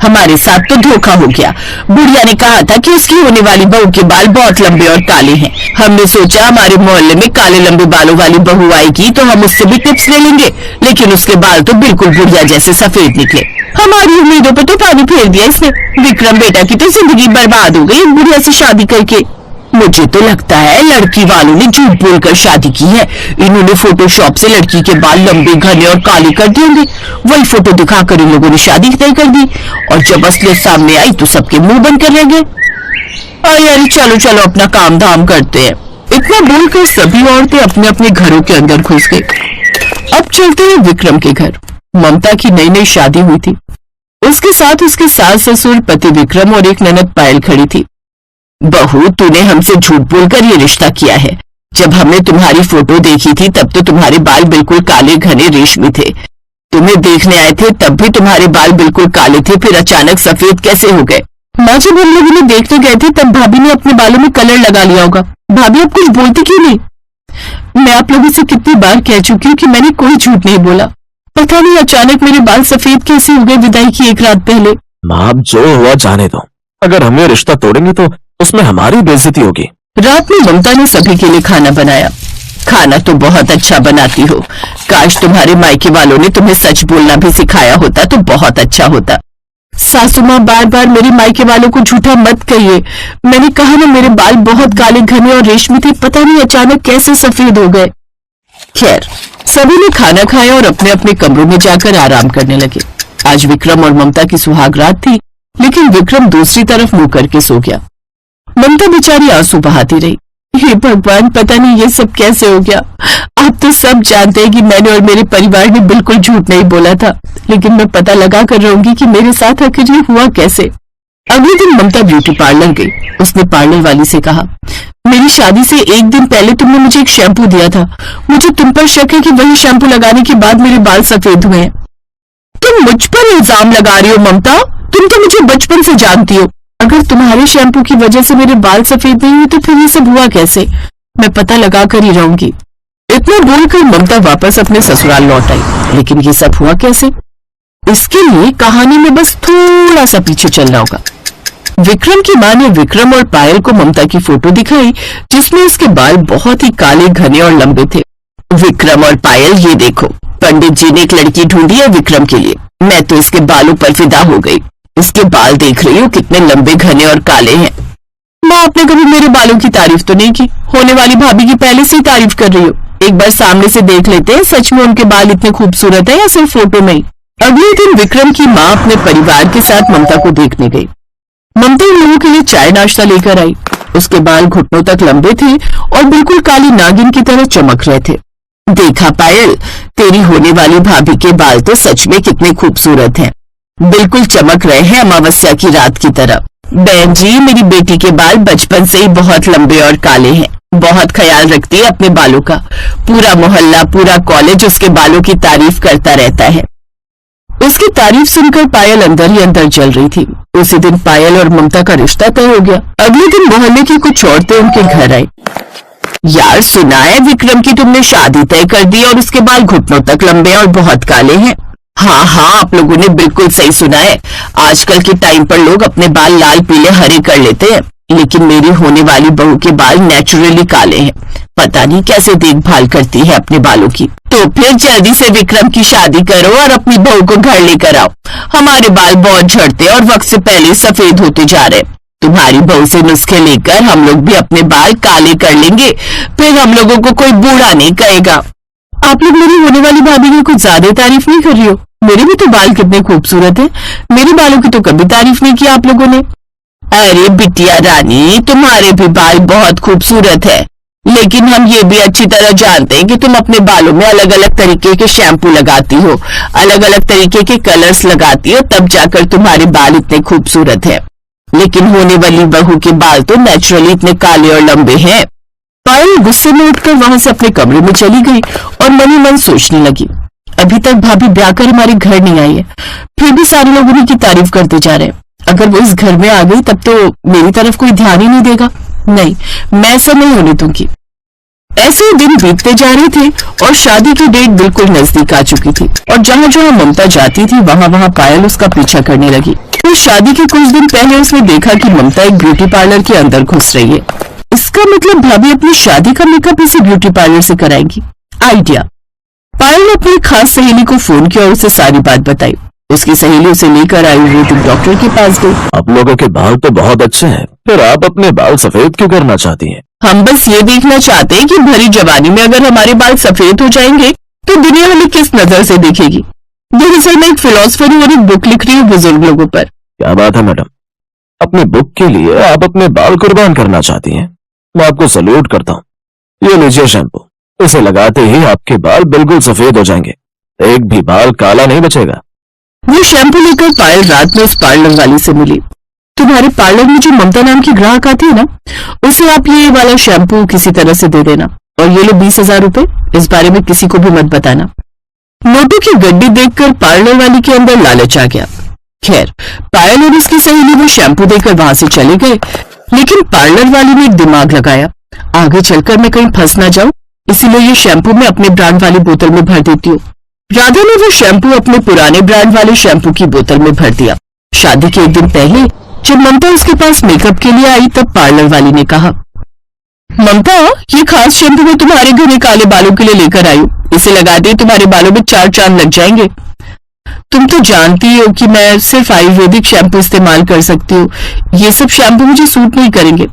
हमारे साथ तो धोखा हो गया। बुढ़िया ने कहा था कि उसकी होने वाली बहू के बाल बहुत लंबे और काले हैं। हमने सोचा हमारे मोहल्ले में काले लंबे बालों वाली बहू आएगी तो हम उससे भी टिप्स ले लेंगे, लेकिन उसके बाल तो बिल्कुल बुढ़िया जैसे सफेद निकले। हमारी उम्मीदों पर तो पानी फेर दिया इसने। विक्रम बेटा की तो जिंदगी बर्बाद हो गई बुढ़िया से शादी करके। मुझे तो लगता है लड़की वालों ने झूठ बोलकर शादी की है। इन्होंने फोटोशॉप से लड़की के बाल लंबे घने और काले कर दिए होंगे। वही फोटो दिखाकर इन लोगों ने शादी तय कर दी और जब असलियत सामने आई तो सबके मुंह बंद कर रह गए। अरे चलो चलो अपना काम धाम करते हैं। इतना बोलकर सभी औरतें अपने अपने घरों के अंदर घुस गई। अब चलते हैं विक्रम के घर। ममता की नई नई शादी हुई थी। उसके साथ उसके सास ससुर, पति विक्रम और एक ननद पायल खड़ी थी। बहू, तूने हमसे झूठ बोलकर ये रिश्ता किया है। जब हमने तुम्हारी फोटो देखी थी तब तो तुम्हारे बाल बिल्कुल काले घने रेशमी थे। तुम्हें देखने आए थे तब भी तुम्हारे बाल बिल्कुल काले थे, फिर अचानक सफेद कैसे हो गए? माँ, जब हम लोग इन्हें देखने गए थे तब भाभी ने अपने बालों में कलर लगा लिया होगा। भाभी अब कुछ बोलती क्यों नहीं? मैं आप लोगों से कितनी बार कह चुकी हूँ कि मैंने कोई झूठ नहीं बोला। पता नहीं अचानक मेरे बाल सफेद कैसे हो गए विदाई की एक रात पहले। माँ, जो हुआ जाने दो। अगर हम ये रिश्ता तोड़ेंगे तो उसमें हमारी बेइज्जती होगी। रात में ममता ने सभी के लिए खाना बनाया। खाना तो बहुत अच्छा बनाती हो। काश तुम्हारे मायके वालों ने तुम्हें सच बोलना भी सिखाया होता तो बहुत अच्छा होता। सासू माँ, बार बार मेरे मायके वालों को झूठा मत कहिए। मैंने कहा ना, मेरे बाल बहुत काले घने और रेशमी थे, पता नहीं अचानक कैसे सफेद हो गए। खैर, सभी ने खाना खाया और अपने अपने कमरों में जाकर आराम करने लगे। आज विक्रम और ममता की सुहाग रात थी, लेकिन विक्रम दूसरी तरफ मुंह करके सो गया। ममता बेचारी आंसू बहाती रही। हे भगवान, पता नहीं ये सब कैसे हो गया। आप तो सब जानते हैं कि मैंने और मेरे परिवार ने बिल्कुल झूठ नहीं बोला था, लेकिन मैं पता लगा कर रहूंगी कि मेरे साथ आखिर ये हुआ कैसे। अगले दिन ममता ब्यूटी पार्लर गई। उसने पार्लर वाली से कहा, मेरी शादी से एक दिन पहले तुमने मुझे एक शैम्पू दिया था। मुझे तुम पर शक है कि वही शैम्पू लगाने के बाद मेरे बाल सफेद हुए हैं। तुम मुझ पर इल्जाम लगा रही हो ममता? तुम तो मुझे बचपन से जानती हो। अगर तुम्हारे शैम्पू की वजह से मेरे बाल सफेद नहीं हुए तो फिर ये सब हुआ कैसे? मैं पता लगा कर ही रहूंगी। इतना बोलकर ममता वापस अपने ससुराल लौट आई। लेकिन ये सब हुआ कैसे? इसके लिए कहानी में बस थोड़ा सा पीछे चलना होगा। विक्रम की माँ ने विक्रम और पायल को ममता की फोटो दिखाई, जिसमें उसके बाल बहुत ही काले घने और लंबे थे। विक्रम और पायल, ये देखो, पंडित जी ने एक लड़की ढूंढी है विक्रम के लिए। मैं तो इसके बालों पर फिदा हो गई। इसके बाल देख रही हो कितने लंबे घने और काले हैं। माँ, आपने कभी मेरे बालों की तारीफ तो नहीं की। होने वाली भाभी की पहले से ही तारीफ कर रही हो। एक बार सामने से देख लेते हैं, सच में उनके बाल इतने खूबसूरत है या सिर्फ फोटो में ही। अगले दिन विक्रम की माँ अपने परिवार के साथ ममता को देखने गई। ममता उन लोगों के लिए चाय नाश्ता लेकर आई। उसके बाल घुटनों तक लंबे थे और बिल्कुल काली नागिन की तरह चमक रहे थे। देखा पायल, तेरी होने वाली भाभी के बाल तो सच में कितने खूबसूरत हैं। बिल्कुल चमक रहे हैं अमावस्या की रात की तरह। बहन जी, मेरी बेटी के बाल बचपन से ही बहुत लंबे और काले हैं। बहुत ख्याल रखती है अपने बालों का। पूरा मोहल्ला, पूरा कॉलेज उसके बालों की तारीफ करता रहता है। उसकी तारीफ सुनकर पायल अंदर ही अंदर जल रही थी। उसी दिन पायल और ममता का रिश्ता तय हो गया। अगले दिन मोहल्ले की कुछ औरतें उनके घर आई। यार, सुना है विक्रम की तुमने शादी तय कर दी और उसके बाल घुटनों तक लंबे और बहुत काले हैं। हाँ हाँ, आप लोगों ने बिल्कुल सही सुना है। आजकल के टाइम पर लोग अपने बाल लाल पीले हरे कर लेते हैं, लेकिन मेरी होने वाली बहू के बाल नेचुरली काले हैं। पता नहीं कैसे देखभाल करती है अपने बालों की। तो फिर जल्दी से विक्रम की शादी करो और अपनी बहू को घर लेकर आओ। हमारे बाल बहुत झड़ते और वक्त से पहले सफेद होते जा रहे। तुम्हारी बहू से नुस्खे लेकर हम लोग भी अपने बाल काले कर लेंगे, फिर हम लोगों को कोई बूढ़ा नहीं कहेगा। आप लोग मेरी होने वाली भाभी की कुछ ज्यादा तारीफ नहीं कर रही हो? मेरे भी तो बाल कितने खूबसूरत हैं। मेरे बालों की तो कभी तारीफ नहीं की आप लोगों ने। अरे बिटिया रानी, तुम्हारे भी बाल बहुत खूबसूरत है, लेकिन हम ये भी अच्छी तरह जानते हैं कि तुम अपने बालों में अलग अलग तरीके के शैम्पू लगाती हो, अलग अलग तरीके के कलर्स लगाती हो, तब जाकर तुम्हारे बाल इतने खूबसूरत हैं। लेकिन होने वाली बहू के बाल तो नेचुरली इतने काले और लंबे हैं। पायल गुस्से में उठकर वहां से अपने कमरे में चली गई और मनी मन सोचने लगी, अभी तक भाभी ब्याह कर हमारे घर नहीं आई है, फिर भी सारे लोग उन्हीं की तारीफ करते जा रहे हैं। अगर वो इस घर में आ गई तब तो मेरी तरफ कोई ध्यान ही नहीं देगा। नहीं, मैं ऐसा नहीं होने दूंगी। ऐसे दिन बीतते जा रहे थे और शादी की डेट बिल्कुल नजदीक आ चुकी थी और जहां जहां ममता जाती थी वहां वहां पायल उसका पीछा करने लगी। फिर शादी के कुछ दिन पहले उसने देखा कि ममता एक ब्यूटी पार्लर के अंदर घुस रही है। इसका मतलब भाभी अपनी शादी का मेकअप इसी ब्यूटी पार्लर से कराएंगी। आइडिया। पायल ने अपनी खास सहेली को फोन किया और उसे सारी बात बताई। उसकी सहेली उसे लेकर आयुर्वेदिक डॉक्टर के पास गई। आप लोगों के बाल तो बहुत अच्छे हैं, फिर आप अपने बाल सफेद क्यों करना चाहती हैं? हम बस ये देखना चाहते हैं कि भरी जवानी में अगर हमारे बाल सफेद हो जाएंगे तो दुनिया हमें किस नजर से देखेगी। दरअसल मैं एक फिलोसफर हूँ और एक बुक लिख रही हूँ बुजुर्ग लोगों पर। क्या बात है मैडम, अपनी बुक के लिए आप अपने बाल कुर्बान करना चाहती हैं। मैं आपको सल्यूट करता हूँ। ये लीजिए शैम्पू, इसे लगाते ही आपके बाल बिल्कुल सफेद हो जाएंगे, एक भी बाल काला नहीं बचेगा। वो शैम्पू लेकर पायल रात में उस पार्लर वाली से मिली। तुम्हारे पार्लर में जो ममता नाम की ग्राहक आती है ना, उसे आप ये वाला शैम्पू किसी तरह से दे देना और ये लो 20,000 रुपए। इस बारे में किसी को भी मत बताना। नोटों की गड्डी देखकर पार्लर वाली के अंदर लालच आ गया। खैर, पायल और उसकी सहेली वो शैम्पू देकर वहां से चले गए, लेकिन पार्लर वाली ने एक दिमाग लगाया, आगे चलकर मैं कहीं फंस ना जाऊं, इसीलिए ये शैम्पू मैं अपने ब्रांड वाली बोतल में भर देती हूँ। राधा ने वो शैम्पू अपने पुराने ब्रांड वाले शैम्पू की बोतल में भर दिया। शादी के एक दिन पहले जब ममता उसके पास मेकअप के लिए आई तब पार्लर वाली ने कहा, ममता, ये खास शैम्पू मैं तुम्हारे घने काले बालों के लिए लेकर आई हूँ। इसे लगाते ही तुम्हारे बालों में 4 चांद लग जाएंगे। तुम तो जानती हो कि मैं सिर्फ आयुर्वेदिक शैम्पू इस्तेमाल कर सकती हूँ। ये सब शैम्पू मुझे सूट नहीं करेंगे।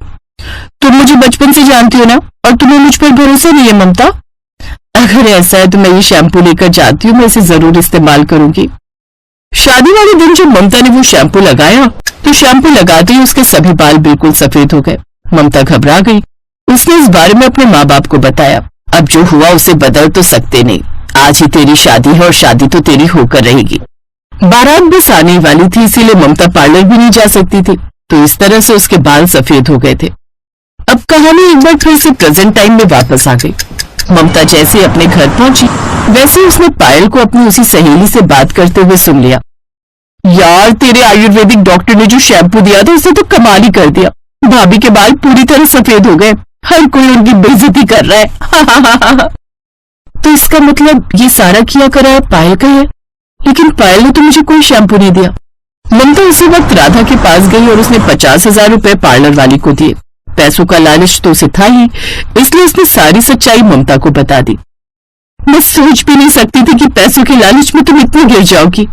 तुम मुझे बचपन से जानती हो ना, और तुम्हें मुझ पर भरोसा नहीं है ममता। अगर ऐसा है तो मैं ये शैम्पू लेकर जाती हूँ, मैं इसे जरूर इस्तेमाल करूंगी। शादी वाले दिन जब ममता ने वो शैम्पू लगाया तो शैम्पू लगाते ही उसके सभी बाल बिल्कुल सफेद हो गए। ममता घबरा गई। उसने इस बारे में अपने माँ बाप को बताया। अब जो हुआ उसे बदल तो सकते नहीं। आज ही तेरी शादी है और शादी तो तेरी होकर रहेगी। बारात बस आने वाली थी, इसीलिए ममता पार्लर भी नहीं जा सकती थी, तो इस तरह से उसके बाल सफेद हो गए थे। अब कहानी एक बार फिर से प्रेजेंट टाइम में वापस आ गई। ममता जैसे अपने घर पहुंची वैसे उसने पायल को अपनी उसी सहेली से बात करते हुए सुन लिया। यार, तेरे आयुर्वेदिक डॉक्टर ने जो शैम्पू दिया था उसे तो कमाल ही कर दिया। भाभी के बाल पूरी तरह सफेद हो गए। हर कोई उनकी बेइज्जती कर रहा है। तो इसका मतलब ये सारा किया करा पायल का है, लेकिन पायल ने तो मुझे कोई शैम्पू नहीं दिया। ममता उसी वक्त राधा के पास गई और उसने 50,000 रुपए पार्लर वाली को दिए। पैसों का लालच तो उसे था ही, इसलिए उसने सारी सच्चाई ममता को बता दी। मैं सोच भी नहीं सकती थी कि पैसों के लालच में तुम इतनी गिर जाओगी।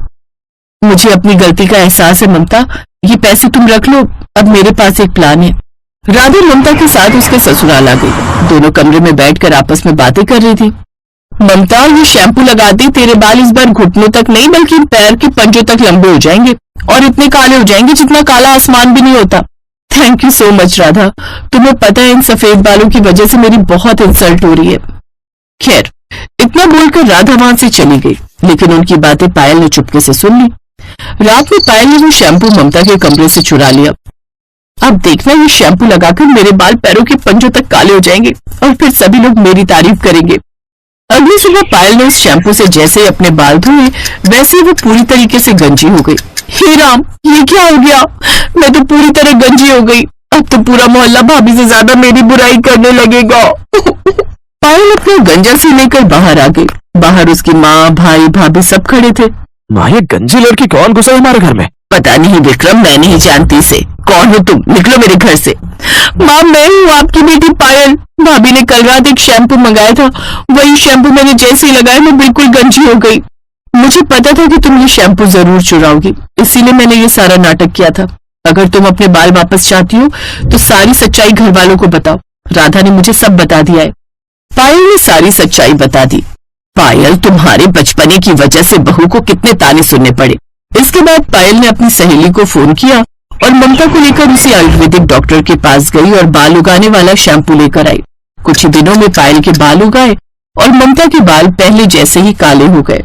मुझे अपनी गलती का एहसास है ममता, ये पैसे तुम रख लो, अब मेरे पास एक प्लान है। राधा ममता के साथ उसके ससुराल आ गई। दोनों कमरे में बैठकर आपस में बातें कर रही थी। ममता, ये शैम्पू लगाते तेरे बाल इस बार घुटनों तक नहीं बल्कि पैर के पंजों तक लंबे हो जाएंगे और इतने काले हो जाएंगे जितना काला आसमान भी नहीं होता। Thank you so much Radha, तुम्हें पता है इन सफेद बालों की वजह से मेरी बहुत इंसल्ट हो रही है। खैर, इतना बोलकर राधा वहां से चली गई, लेकिन उनकी बातें पायल ने चुपके से सुन ली। रात में पायल ने वो शैम्पू ममता के कमरे से चुरा लिया। अब देखना, ये शैम्पू लगाकर मेरे बाल पैरों के पंजों तक काले हो जाएंगे और फिर सभी लोग मेरी तारीफ करेंगे। अगली सुबह पायल ने उस शैम्पू से जैसे ही अपने बाल धोए वैसे ही वो पूरी तरीके से गंजी हो गई। हे राम, ये क्या हो गया? मैं तो पूरी तरह गंजी हो गई। अब तो पूरा मोहल्ला भाभी से ज्यादा मेरी बुराई करने लगेगा। पायल अपना गंजा से लेकर बाहर आ गई। बाहर उसकी माँ, भाई, भाभी सब खड़े थे। माँ, ये गंजी लड़की कौन घुसा हमारे घर में? पता नहीं विक्रम, मैं नहीं जानती इसे। कौन हो तुम? निकलो मेरे घर से। माँ, मैं हूँ आपकी बेटी पायल। भाभी ने कल रात एक शैम्पू मंगाया था, वही शैम्पू मैंने जैसे ही लगाया मैं बिल्कुल गंजी हो गई। मुझे पता था कि तुम ये शैम्पू जरूर चुराओगी, इसीलिए मैंने ये सारा नाटक किया था। अगर तुम अपने बाल वापस चाहती हो तो सारी सच्चाई घर वालों को बताओ। राधा ने मुझे सब बता दिया है। पायल ने सारी सच्चाई बता दी। पायल, तुम्हारे बचपने की वजह से बहू को कितने ताने सुनने पड़े। इसके बाद पायल ने अपनी सहेली को फोन किया और ममता को लेकर उसी आयुर्वेदिक डॉक्टर के पास गई और बाल उगाने वाला शैम्पू लेकर आई। कुछ ही दिनों में पायल के बाल उगाए और ममता के बाल पहले जैसे ही काले हो गए।